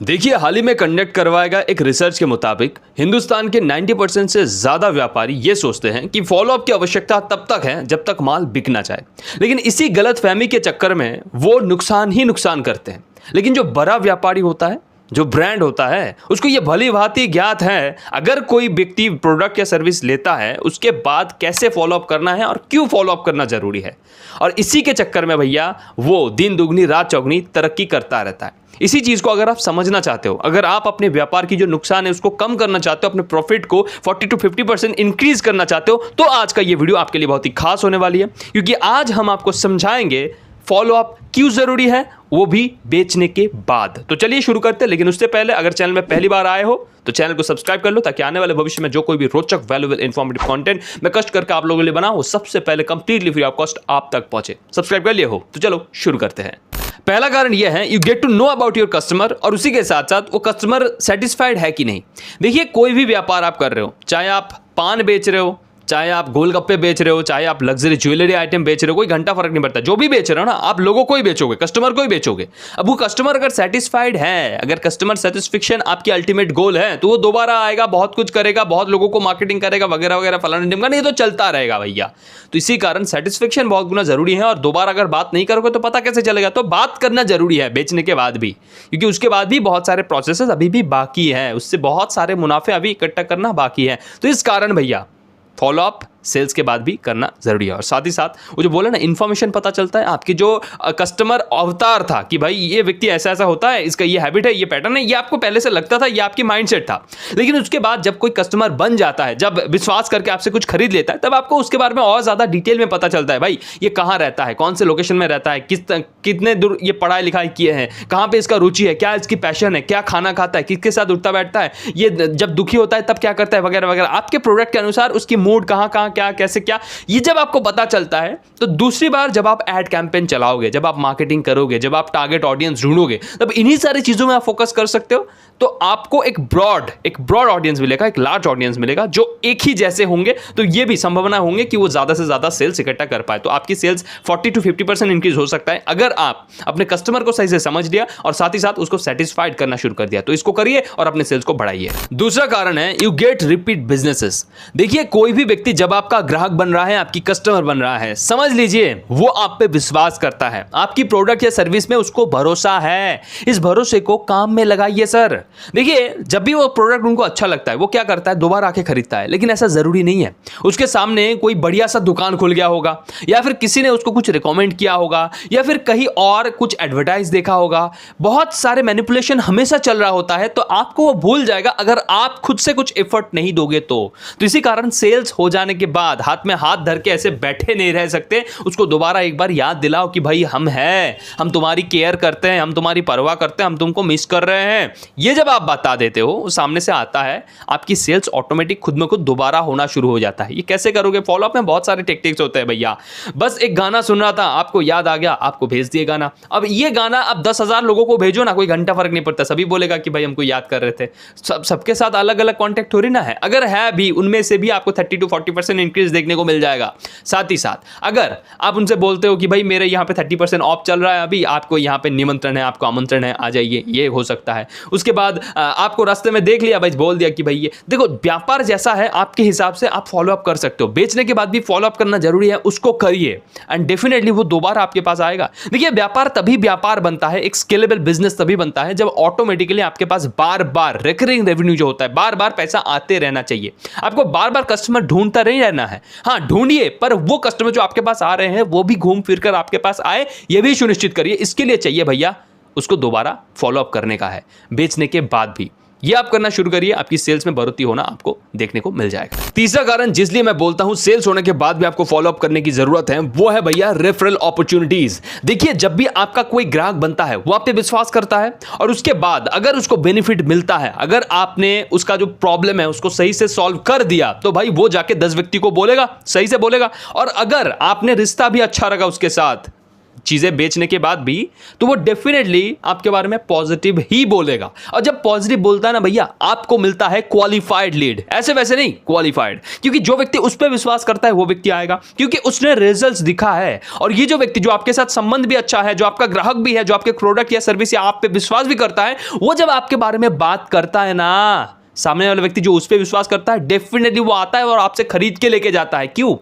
देखिए, हाल ही में कंडक्ट करवाया गया एक रिसर्च के मुताबिक हिंदुस्तान के 90% से ज़्यादा व्यापारी ये सोचते हैं कि फॉलोअप की आवश्यकता तब तक है जब तक माल बिकना चाहे। लेकिन इसी गलत फहमी के चक्कर में वो नुकसान ही नुकसान करते हैं। लेकिन जो बड़ा व्यापारी होता है, जो ब्रांड होता है, उसको ये भली भांति ज्ञात है अगर कोई व्यक्ति प्रोडक्ट या सर्विस लेता है उसके बाद कैसे फॉलोअप करना है और क्यों फॉलोअप करना जरूरी है। और इसी के चक्कर में भैया वो दिन दुगनी रात चौगनी तरक्की करता रहता है। इसी चीज को अगर आप समझना चाहते हो, अगर आप अपने व्यापार की जो नुकसान है उसको कम करना चाहते हो, अपने प्रॉफिट को 40 to 50% इंक्रीज करना चाहते हो, तो आज का ये वीडियो आपके लिए बहुत ही खास होने वाली है। क्योंकि आज हम आपको समझाएंगे फॉलोअप क्यों जरूरी है, वो भी बेचने के बाद। तो चलिए शुरू करते हैं। लेकिन उससे पहले अगर चैनल में पहली बार आए हो तो चैनल को सब्सक्राइब कर लो, ताकि आने वाले भविष्य में जो कोई भी रोचक वैल्यूएबल इंफॉर्मेटिव कंटेंट मैं कष्ट करके आप लोगों के लिए बनाऊं, वो सबसे पहले कंप्लीटली फ्री ऑफ कॉस्ट आप तक पहुंचे। सब्सक्राइब कर लिए हो तो चलो शुरू करते हैं। पहला कारण यह है, you get to know about your customer, और उसी के साथ साथ वो कस्टमर सेटिस्फाइड है कि नहीं। देखिए, कोई भी व्यापार आप कर रहे हो, चाहे आप पान बेच रहे हो, चाहे आप गोलगप्पे बेच रहे हो, चाहे आप लग्जरी ज्वेलरी आइटम बेच रहे हो, कोई घंटा फर्क नहीं पड़ता। जो भी बेच रहे हो ना, आप लोगों को ही बेचोगे, कस्टमर को ही बेचोगे। अब वो कस्टमर अगर सेटिस्फाइड है, अगर कस्टमर सेटिस्फेक्शन आपकी अल्टीमेट गोल है, तो वो दोबारा आएगा, बहुत कुछ करेगा, बहुत लोगों को मार्केटिंग करेगा वगैरह वगैरह फलाना ढिमका, नहीं तो चलता रहेगा भैया। तो इसी कारण सेटिस्फेक्शन बहुत गुना जरूरी है। और दोबारा अगर बात नहीं करोगे तो पता कैसे चलेगा। तो बात करना जरूरी है बेचने के बाद भी, क्योंकि उसके बाद भी बहुत सारे प्रोसेसेस अभी भी बाकी है, उससे बहुत सारे मुनाफे अभी इकट्ठा करना बाकी है। तो इस कारण भैया फॉलोअप सेल्स के बाद भी करना जरूरी है। और साथ ही साथ वो जो बोला ना, इंफॉर्मेशन पता चलता है, आपकी जो कस्टमर अवतार था कि भाई ये व्यक्ति ऐसा ऐसा होता है, इसका ये हैबिट है, ये पैटर्न है, ये आपको पहले से लगता था, ये आपकी माइंडसेट था। लेकिन उसके बाद जब कोई कस्टमर बन जाता है, जब विश्वास करके आपसे कुछ खरीद लेता है, तब आपको उसके बारे में और ज्यादा डिटेल में पता चलता है। भाई ये कहाँ रहता है, कौन से लोकेशन में रहता है, कितने दूर ये पढ़ाई लिखाई किए हैं, कहाँ पे इसका रुचि है, क्या इसकी पैशन है, क्या खाना खाता है, किसके साथ उठता बैठता है, ये जब दुखी होता है तब क्या करता है वगैरह वगैरह। आपके प्रोडक्ट के अनुसार उसकी मूड कहाँ कहाँ क्या कैसे क्या, ये जब आपको पता चलता है तो दूसरी बार जब आप एड कैंपेन चलाओगे, जब आप मार्केटिंग करोगे, जब आप टारगेट ऑडियंस ढूंढोगे, तब इन्हीं सारी चीजों में आप फोकस कर सकते हो। तो आपको एक ब्रॉड ऑडियंस मिलेगा, एक लार्ज ऑडियंस मिलेगा, जो एक ही जैसे होंगे। तो ये भी संभावना होंगे कि वो ज्यादा से ज्यादा सेल्स इकट्ठा कर पाए। तो आपकी सेल्स 40 to 50% इंक्रीज हो सकता है अगर आप अपने कस्टमर को सही से समझ लिया और साथ ही साथ उसको सेटिस्फाइड करना शुरू कर दिया। तो इसको करिए और अपने सेल्स को बढ़ाइए। दूसरा कारण है, यू गेट रिपीट बिजनेसेस। देखिए, कोई भी व्यक्ति जब आपका ग्राहक बन रहा है, आपकी कस्टमर बन रहा है, समझ लीजिए वो आप पे विश्वास करता है, आपकी प्रोडक्ट या सर्विस में उसको भरोसा है। इस भरोसे को काम में लगाइए सर। देखिए, जब भी वो प्रोडक्ट उनको अच्छा लगता है, वो क्या करता है, दोबारा आके खरीदता है। लेकिन ऐसा जरूरी नहीं है। उसके सामने कोई बढ़िया सा दुकान खुल गया होगा, या फिर किसी ने उसको कुछ रिकमेंड किया होगा, या फिर कहीं और कुछ एडवर्टाइज देखा होगा। बहुत सारे मैनिपुलेशन हमेशा चल रहा होता है, तो आपको वो भूल जाएगा अगर आप खुद से कुछ एफर्ट नहीं दोगे तो इसी कारण सेल्स हो जाने के बाद हाथ में हाथ धर के ऐसे बैठे नहीं रह सकते। उसको दोबारा एक बार याद दिलाओ कि भाई हम हैं, हम तुम्हारी केयर करते हैं, हम तुम्हारी परवाह करते हैं, हम तुमको मिस कर रहे हैं। ये जब आप बता देते हो, सामने से आता है, आपकी सेल्स ऑटोमेटिक खुद में खुद दोबारा होना शुरू हो जाता है। ये कैसे करोगे? फॉलोअप में बहुत सारे टेक्टिक्स होते हैं भैया। बस एक गाना सुन रहा था, आपको याद आ गया, आपको भेज दिए गाना। अब ये गाना अब 10,000 लोगों को भेजो ना, कोई घंटा फर्क नहीं पड़ता, सभी बोलेगा कि भाई हमको याद कर रहे थे। सबके साथ अलग अलग कॉन्टेक्ट हो रही ना है। अगर है भी, उनमें से भी आपको 30 to 40% इंक्रीज देखने को मिल जाएगा। साथ ही साथ अगर आप उनसे बोलते हो कि भाई मेरे यहाँ पे 30% ऑफ चल रहा है, अभी आपको यहाँ पे निमंत्रण है, आपको आमंत्रण है, आ जाइए, ये हो सकता है। उसके बाद आपको रास्ते में देख लिया, भाई बोल दिया कि भाई ये देखो, व्यापार जैसा है आपके हिसाब से आप फॉलोअप कर सकते हो। बेचने के बाद भी फॉलोअप करना जरूरी है, उसको करिए एंड डेफिनेटली वो दोबारा आपके पास आएगा। देखिए, व्यापार तभी व्यापार बनता है, एक स्केलेबल बिजनेस तभी बनता है जब ऑटोमेटिकली आपके पास बार बार रिकरिंग रेवेन्यू जो होता है, बार बार पैसा आते रहना चाहिए। आपको बार बार कस्टमर ढूंढता नहीं रहना है। हाँ, ढूंढिए, पर वो कस्टमर जो आपके पास आ रहे हैं वो भी घूम फिर कर आपके पास आए, ये भी सुनिश्चित करिए। इसके लिए चाहिए भैया उसको दोबारा फॉलोअप करने का है, बेचने के बाद भी। ये आप करना शुरू करिए, आपकी सेल्स में बढ़ोतरी होना आपको देखने को मिल जाएगा। तीसरा कारण जिसलिए मैं बोलता हूं सेल्स होने के बाद भी आपको फॉलोअप करने की जरूरत है, वो है भैया रेफरल अपॉर्चुनिटीज। देखिए, जब भी आपका कोई ग्राहक बनता है, वो आप पे विश्वास करता है, और उसके बाद अगर उसको बेनिफिट मिलता है, अगर आपने उसका जो प्रॉब्लम है उसको सही से सॉल्व कर दिया, तो भाई वो जाके 10 व्यक्ति को बोलेगा, सही से बोलेगा। और अगर आपने रिश्ता भी अच्छा रखा उसके साथ, चीज़ें बेचने के बाद भी, तो वो डेफिनेटली आपके बारे में पॉजिटिव ही बोलेगा। और जब पॉजिटिव बोलता है ना भैया, आपको मिलता है क्वालिफाइड लीड, ऐसे वैसे नहीं, क्वालिफाइड। क्योंकि जो व्यक्ति उस पर विश्वास करता है वो व्यक्ति आएगा, क्योंकि उसने रिजल्ट्स दिखा है। और ये जो व्यक्ति जो आपके साथ संबंध भी अच्छा है, जो आपका ग्राहक भी है, जो आपके प्रोडक्ट या सर्विस या आप पे विश्वास भी करता है, वो जब आपके बारे में बात करता है ना, सामने वाला व्यक्ति जो उस पर विश्वास करता है, डेफिनेटली वो आता है और आपसे खरीद के लेके जाता है। क्यों?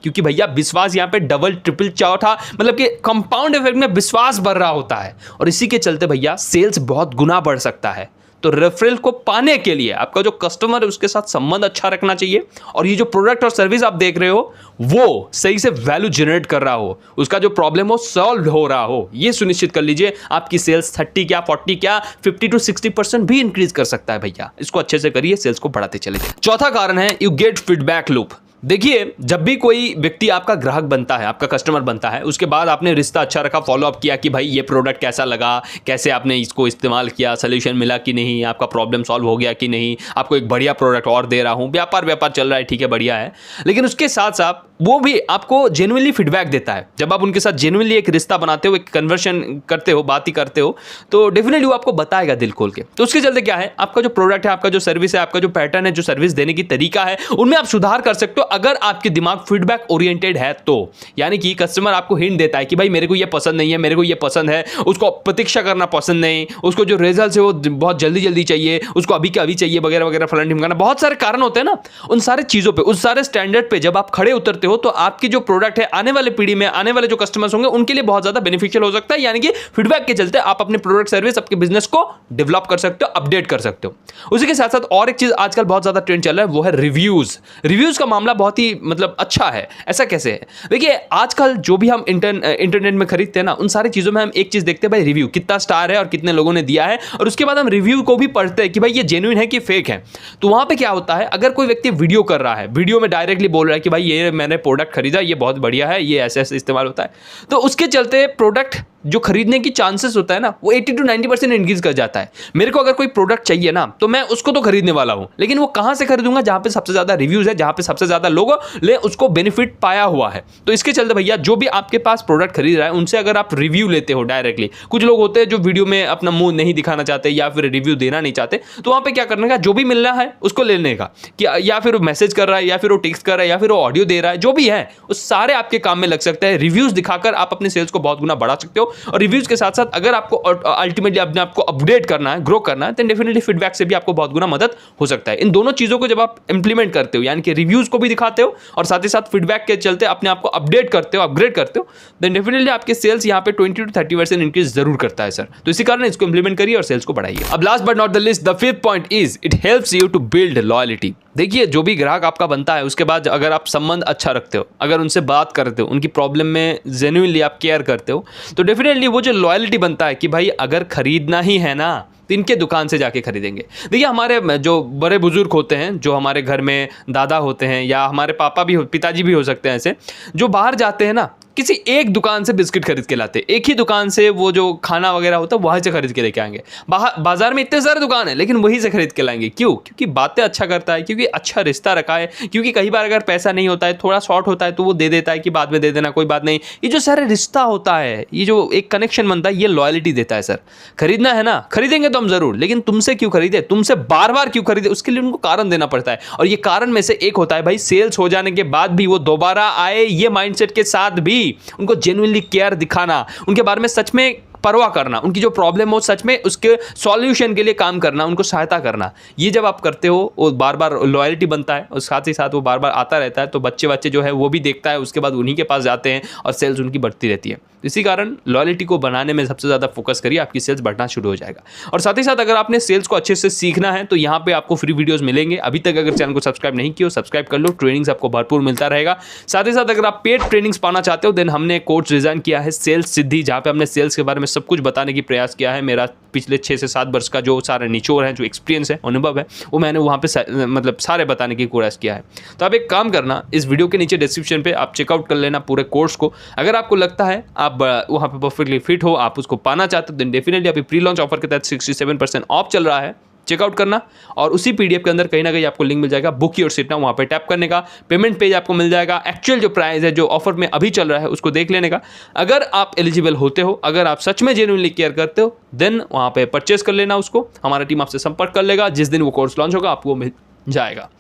क्योंकि भैया विश्वास यहाँ पे डबल ट्रिपल चौथा मतलब कि कंपाउंड इफेक्ट में विश्वास बढ़ रहा होता है, और इसी के चलते भैया सेल्स बहुत गुना बढ़ सकता है। तो रेफरल को पाने के लिए आपका जो कस्टमर है उसके साथ संबंध अच्छा रखना चाहिए, और ये जो प्रोडक्ट और सर्विस आप देख रहे हो वो सही से वैल्यू जनरेट कर रहा हो, उसका जो प्रॉब्लम हो सॉल्व हो रहा हो, ये सुनिश्चित कर लीजिए। आपकी सेल्स 30 क्या 40 क्या 50 to 60% भी इंक्रीज कर सकता है भैया। इसको अच्छे से करिए, सेल्स को बढ़ाते चले। चौथा कारण है यू गेट फीडबैक लूप। देखिए, जब भी कोई व्यक्ति आपका ग्राहक बनता है, आपका कस्टमर बनता है, उसके बाद आपने रिश्ता अच्छा रखा, फॉलोअप किया कि भाई ये प्रोडक्ट कैसा लगा, कैसे आपने इसको इस्तेमाल किया, सोल्यूशन मिला कि नहीं, आपका प्रॉब्लम सॉल्व हो गया कि नहीं, आपको एक बढ़िया प्रोडक्ट और दे रहा हूँ, व्यापार चल रहा है, ठीक है, बढ़िया है। लेकिन उसके साथ साथ वो भी आपको जेन्युइनली फीडबैक देता है। जब आप उनके साथ जेन्युइनली एक रिश्ता बनाते हो, एक कन्वर्शन करते हो, बात ही करते हो, तो डेफिनेटली वो आपको बताएगा दिल खोल के। तो उसके चलते क्या है, आपका जो प्रोडक्ट है, आपका जो सर्विस है, आपका जो पैटर्न है, जो सर्विस देने की तरीका है, उनमें आप सुधार कर सकते हो अगर आपके दिमाग फीडबैक ओरिएंटेड है तो। यानी कि कस्टमर आपको हिंट देता है कि भाई मेरे को ये पसंद नहीं है, मेरे को ये पसंद है, उसको प्रतीक्षा करना पसंद नहीं, उसको जो रिजल्ट है वो बहुत जल्दी चाहिए, उसको अभी के अभी चाहिए, वगैरह वगैरह, फलाना ढिमकाना, बहुत सारे कारण होते हैं ना। उन सारे चीज़ों पे, उस सारे स्टैंडर्ड पे जब आप खड़े उतरते हो तो आपकी जो प्रोडक्ट है आने वाले पीढ़ी में, आने वाले जो कस्टमर्स होंगे उनके लिए बहुत ज्यादा बेनिफिशियल हो सकता है। यानी कि फीडबैक के चलते आप अपने प्रोडक्ट सर्विस, आपके बिजनेस को डेवलप कर सकते हो, अपडेट कर सकते हो। उसी के साथ साथ और एक चीज आजकल बहुत ज्यादा ट्रेंड चल रहा है, वो है रिव्यूज। रिव्यूज का मामला बहुत ही मतलब अच्छा है। ऐसा कैसे है? देखिए, आजकल जो भी हम इंटरनेट में खरीदते हैं ना, उन सारी चीजों में हम एक चीज देखते हैं, भाई रिव्यू कितना स्टार है और कितने लोगों ने दिया है, और उसके बाद हम रिव्यू को भी पढ़ते हैं कि भाई ये जेन्युइन है कि फेक है। तो वहां पे क्या होता है, अगर कोई व्यक्ति वीडियो कर रहा है, वीडियो में डायरेक्टली बोल रहा है कि भाई ये मैंने प्रोडक्ट खरीदा, ये बहुत बढ़िया है, ये ऐसे ऐसे इस्तेमाल होता है, तो उसके चलते प्रोडक्ट जो खरीदने की चांसेस होता है ना, वो 80 to 90% इंक्रीज कर जाता है। मेरे को अगर कोई प्रोडक्ट चाहिए ना, तो मैं उसको तो खरीदने वाला हूं, लेकिन वो कहां से खरीदूंगा? जहां पे सबसे ज्यादा रिव्यूज है, जहां पे सबसे ज्यादा लोगों ने उसको बेनिफिट पाया हुआ है। तो इसके चलते भैया जो भी आपके पास प्रोडक्ट खरीद रहा है, उनसे अगर आप रिव्यू लेते हो डायरेक्टली, कुछ लोग होते हैं जो वीडियो में अपना मुंह नहीं दिखाना चाहते या फिर रिव्यू देना नहीं चाहते, तो वहां पे क्या करने का, जो भी मिल रहा है उसको लेने का, कि या फिर वो मैसेज कर रहा है, या फिर वो टेक्स्ट कर रहा है, या फिर वो ऑडियो दे रहा है, जो भी है उस सारे आपके काम में लग सकता है। रिव्यूज दिखाकर आप अपने सेल्स को बहुत गुना बढ़ा सकते हो। और रिव्यूज के साथ साथ अगर आपको अल्टीमेटली अपने आपको अपडेट करना है, ग्रो करना है, तो डेफिनेटली फीडबैक से भी आपको बहुत गुना मदद हो सकता है। इन दोनों चीजों को जब आप इंप्लीमेंट करते हो, यानी कि रिव्यूज को भी दिखाते हो और साथ ही साथ फीडबैक के चलते अपने आप को अपडेट करते हो, अपग्रेड करते हो, देन डेफिनेटली आपके सेल्स यहाँ पे 20 to 30% इंक्रीज जरूर करता है सर। तो इसी कारण इसको इंप्लीमेंट करिए और सेल्स को बढ़ाइए। अब last but not the list, the fifth point is it helps you to build loyalty. देखिए, जो भी ग्राहक आपका बनता है, उसके बाद अगर आप संबंध अच्छा रखते हो, अगर उनसे बात करते हो, उनकी प्रॉब्लम में जेन्युइनली आप केयर करते हो, तो डेफिनेटली वो जो लॉयल्टी बनता है कि भाई अगर खरीदना ही है ना, तो इनके दुकान से जाके खरीदेंगे। देखिए, हमारे जो बड़े बुजुर्ग होते हैं, जो हमारे घर में दादा होते हैं, या हमारे पापा भी पिताजी भी हो सकते हैं, ऐसे जो बाहर जाते हैं ना, किसी एक दुकान से बिस्किट खरीद के लाते, एक ही दुकान से वो जो खाना वगैरह होता है वहीं से खरीद के लेके आएंगे। बाजार में इतने सारे दुकान है, लेकिन वहीं से खरीद के लाएंगे। क्यों? क्योंकि बातें अच्छा करता है, क्योंकि अच्छा रिश्ता रखा है, क्योंकि कई बार अगर पैसा नहीं होता है, थोड़ा शॉर्ट होता है, तो वो दे देता है कि बाद में दे देना, कोई बात नहीं। ये जो सारे रिश्ता होता है, ये जो एक कनेक्शन बनता है, ये लॉयल्टी देता है सर। खरीदना है ना, खरीदेंगे तो हम जरूर, लेकिन तुमसे क्यों खरीदे, तुमसे बार बार क्यों खरीदे, उसके लिए उनको कारण देना पड़ता है। और ये कारण में से एक होता है भाई, सेल्स हो जाने के बाद भी वो दोबारा आए, ये माइंडसेट के साथ भी उनको जेन्युइनली केयर दिखाना, उनके बारे में सच में परवाह करना, उनकी जो प्रॉब्लम हो सच में उसके सॉल्यूशन के लिए काम करना, उनको सहायता करना, ये जब आप करते हो, वो बार बार लॉयल्टी बनता है और साथ ही साथ वो बार बार आता रहता है। तो बच्चे जो है वो भी देखता है, उसके बाद उन्हीं के पास जाते हैं और सेल्स उनकी बढ़ती रहती है। इसी कारण लॉयल्टी को बनाने में सबसे ज़्यादा फोकस करिए, आपकी सेल्स बढ़ना शुरू हो जाएगा। और साथ ही साथ अगर आपने सेल्स को अच्छे से सीखना है, तो यहाँ पे आपको फ्री वीडियोस मिलेंगे। अभी तक अगर चैनल को सब्सक्राइब नहीं किया हो, सब्सक्राइब कर लो, ट्रेनिंग्स आपको भरपूर मिलता रहेगा। साथ ही साथ अगर आप पेड ट्रेनिंग्स पाना चाहते हो, देन हमने कोर्स डिजाइन किया है सेल्स सिद्धि, जहाँ पे हमने सेल्स के बारे में सब कुछ बताने की प्रयास किया है। मेरा पिछले 6 से 7 वर्ष का जो सारे निचोड़ है, जो एक्सपीरियंस है, अनुभव है, वो मैंने वहाँ पे मतलब सारे बताने की कोशिश किया है। तो आप एक काम करना, इस वीडियो के नीचे डिस्क्रिप्शन पे आप चेकआउट कर लेना पूरे कोर्स को। अगर आपको लगता है आप वहाँ पे परफेक्टली फिट हो, आप उसको पाना चाहते हो, देन डेफिनेटली अभी प्री लॉन्च ऑफर के तहत 67% ऑफ चल रहा है। चेकआउट करना और उसी PDF के अंदर कहीं ना कहीं आपको लिंक मिल जाएगा बुक योर सीट नाउ, वहाँ पे टैप करने का, पेमेंट पेज आपको मिल जाएगा, एक्चुअल जो प्राइस है जो ऑफर में अभी चल रहा है उसको देख लेने का। अगर आप एलिजिबल होते हो, अगर आप सच में जेन्युइनली केयर करते हो, देन वहाँ पे परचेस कर लेना उसको, हमारा टीम आपसे संपर्क कर लेगा। जिस दिन वो कोर्स लॉन्च होगा आपको मिल जाएगा।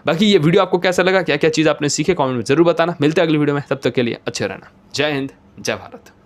बाकी ये वीडियो आपको कैसा लगा, क्या क्या चीज़ आपने सीखे, कमेंट में जरूर बताना। मिलते हैं अगली वीडियो में, तब तक के लिए अच्छे रहना। जय हिंद, जय भारत।